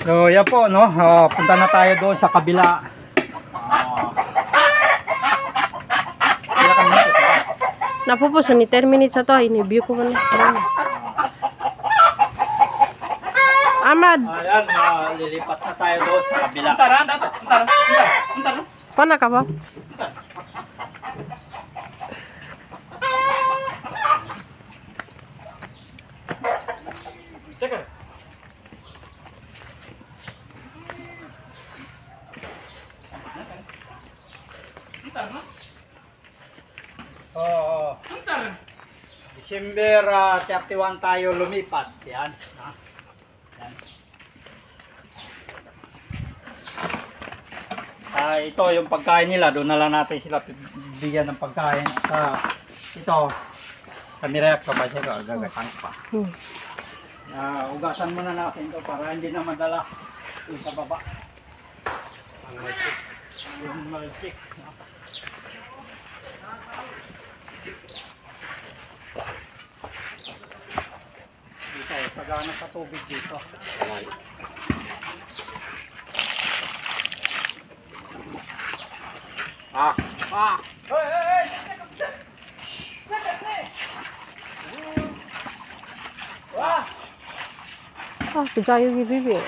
So yan po, no? Punta na tayo doon sa kabila. Napupos ni 10 minutes ato, ini-view ko man. Ahmad. Ayan, lilipat na tayo doon sa kabila. Antar. Pana ka ba? Teka. Oo. December 31 tayo lumipat. Yan. Yan. Ito yung pagkain nila. Doon na lang natin sila bigyan ng pagkain. Ito. Kami react pa ba siya? Gagatan pa. Ugasan muna natin ito para hindi na madala yung sa baba. Yung malsik. Dito, sagana sa tubig dito. Hey! Tigayo yung bibi.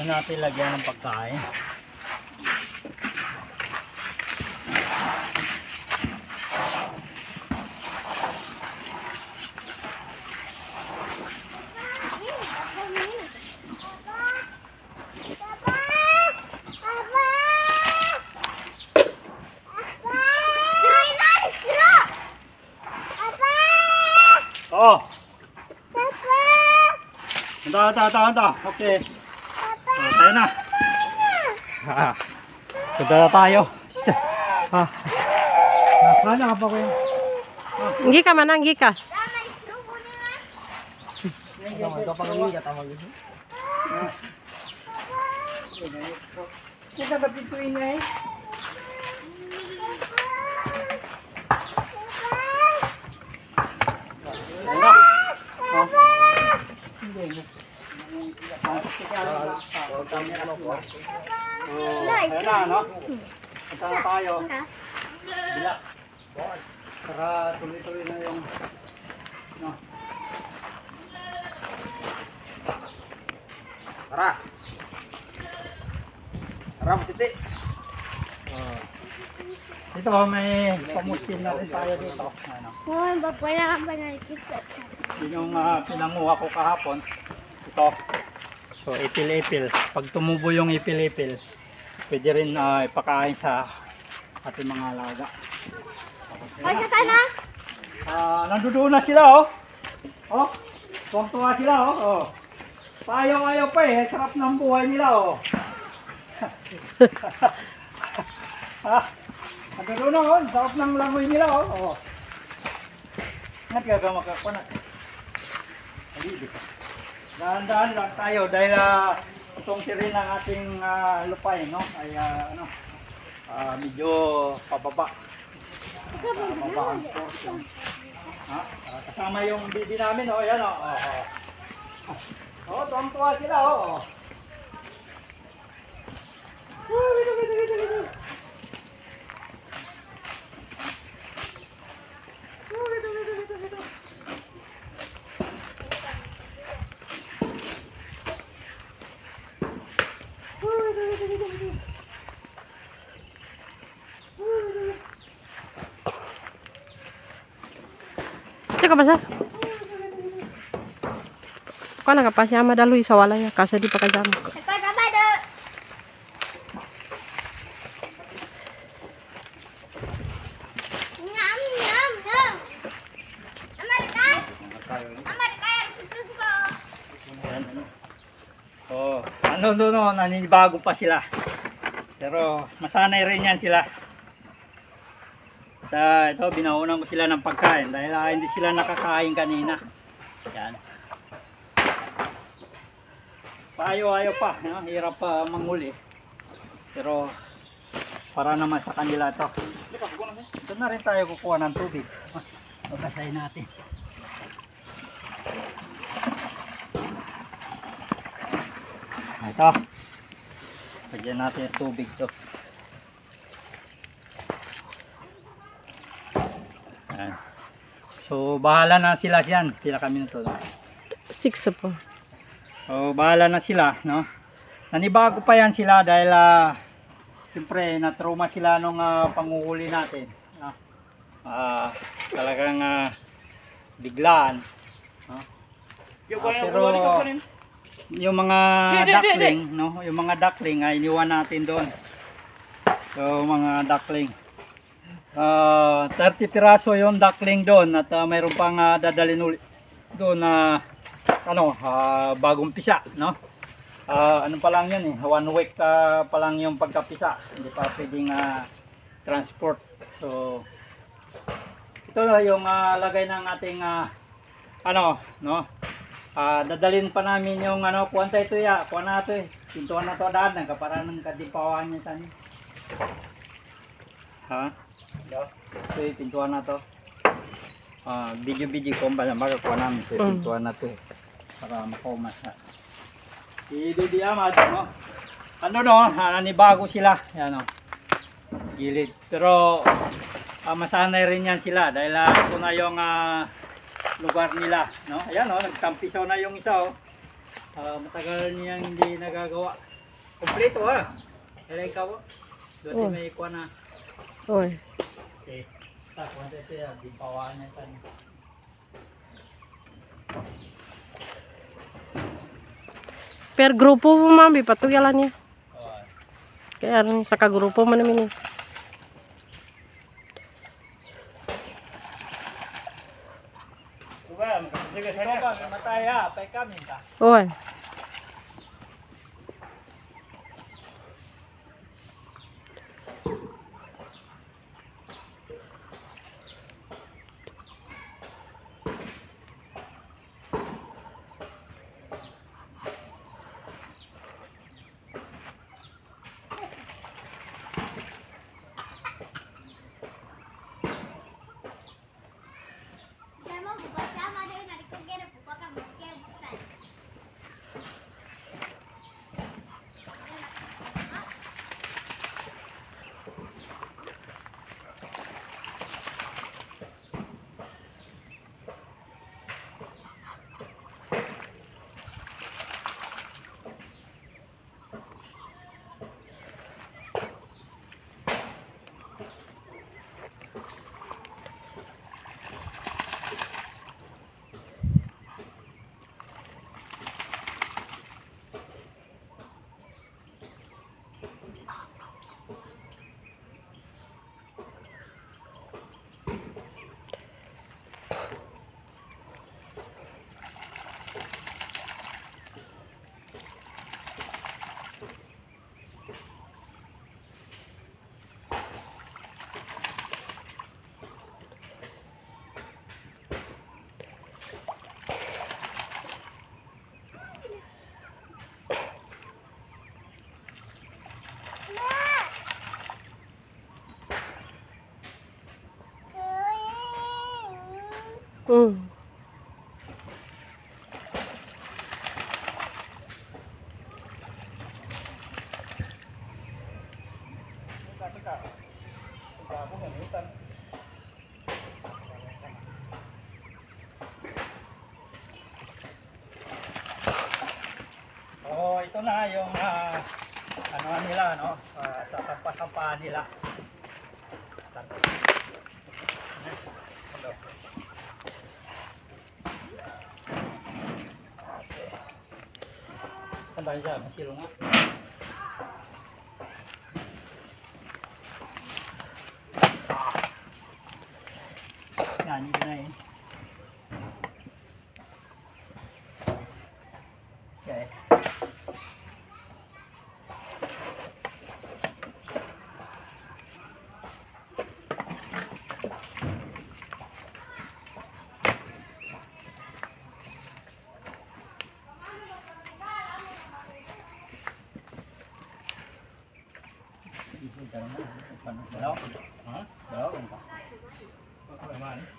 Natin lagyan ng pagkain. Oh. Anda. Okay. Tayo na. Punta na tayo. Kala ka pa ko yun. Hindi ka man, hindi ka. Kita ba pintuin na eh? Ayan na, no? Punta na tayo. Bila. Para tuloy-tuloy na yung no. Tara, titi. Dito may pamutin na rin tayo dito. Ano? Yun yung pinanguha ko kahapon. Ito. So ipil-ipil. Pag tumubo yung ipil-ipil, pwede rin ipakain sa ating mga alaga. Nandoon na sila oh. Oh, tuwang-tuwa sila oh. Payaw-ayaw pa eh. Sarap ng buhay nila oh. Nandoon na oh. Sarap ng langoy nila oh. Ngat gagawa ka na. Dahan-dahan lang tayo dahil itong tirin ng ating lupay no ay medyo pababa. Pababa ang portion. Kasama yung bibi namin oh, yan oh. Oh, tuwang-tuwa sila oh. Cek apa sih? Ko nagapasya madaloy sa walay kasi di pa kajamok. Oh, ano, naninibago pa sila. Pero masanay rin yan sila. Ito, binauna mo sila ng pagkain dahil hindi sila nakakain kanina. Yan. Ayaw pa, no? Hirap pa manguli. Pero para naman sa kanila to. Ito na rin tayo kukuha ng tubig. Pagkasayin natin. Ito. Lagyan natin yung tubig to. Ayan. So bahala na sila yan. Sila kami na to. 6 po. So bahala na sila, no? Nanibago pa yan sila dahil siyempre na-trauma sila nung panguhuli natin. No? Talagang biglaan. No? Pero yung mga duckling, no? Yung mga duckling ay iniwan natin doon. So mga duckling. 30 piraso yung duckling doon at mayroon pang dadalhin ulit doon na bagong pisa, no? Ano pa lang yun eh, 1 week pa lang yung pagkapisa, hindi pa pwedeng transport. So ito na yung lagay ng ating no? Dadalhin pa namin yung kuwanta ito ya, kuwan na ito eh, pintuan na ito daan, nagkaparang kadipawan niya sa niya. Ito eh, pintuan na ito. Video kung ba naman kuwan namin ito, pintuan na ito eh, para makumas na. Baby Amad, no? Nanibago sila, yan o, gilid. Pero masanay rin yan sila dahil ito na yung lugar nila, no? Ayan o, nagtampisaw na yung isa o. Matagal niyang hindi nagagawa. Kompleto ha. Kaya ikaw o. Doon may ikuha na. Oy. Okay. Kuha tayo siya, di pawaan niya tayo. Per grupo po mami, patuyalan niya. Kaya sa kagrupo mo namin eh. Sige, matay ha, pay kami ka. Oy. Oh, ito na yung nila, no? Sa sampah-sampahan nila. tayo dyan, masilong nga. Yan, yun na yun. Okay.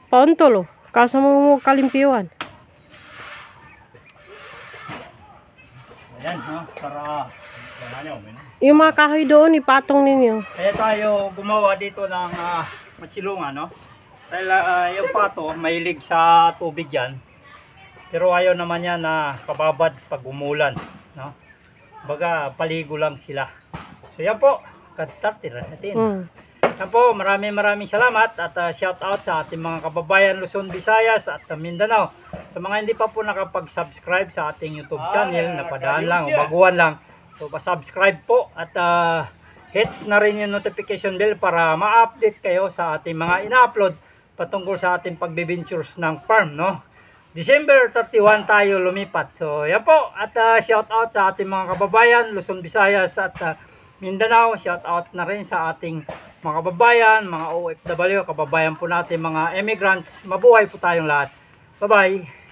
Pauntol, oh. Kasa mo kalimpiwan. Ayan, no? Para Yung mga kahoy doon, ipatong ninyo. kaya tayo gumawa dito ng masilungan, no? Dahil yung pato, mahilig sa tubig yan. Pero ayaw naman yan na kababad pag umulan, no? Baga, paligo lang sila. So yan po, tira natin. Yan po, maraming salamat at shout out sa ating mga kababayan Luzon, Visayas at Mindanao. Sa mga hindi pa po nakapag-subscribe sa ating YouTube channel, napadaan lang o baguhan lang. So, pa-subscribe po at hits na rin yung notification bell para ma-update kayo sa ating mga ina-upload patungkol sa ating pagbibintures ng farm, no? December 31 tayo lumipat. So, yan po. At shout out sa ating mga kababayan Luzon, Visayas at Mindanao. Shout out na rin sa ating mga kababayan, mga OFW, kababayan po natin, mga immigrants. Mabuhay po tayong lahat. Bye-bye.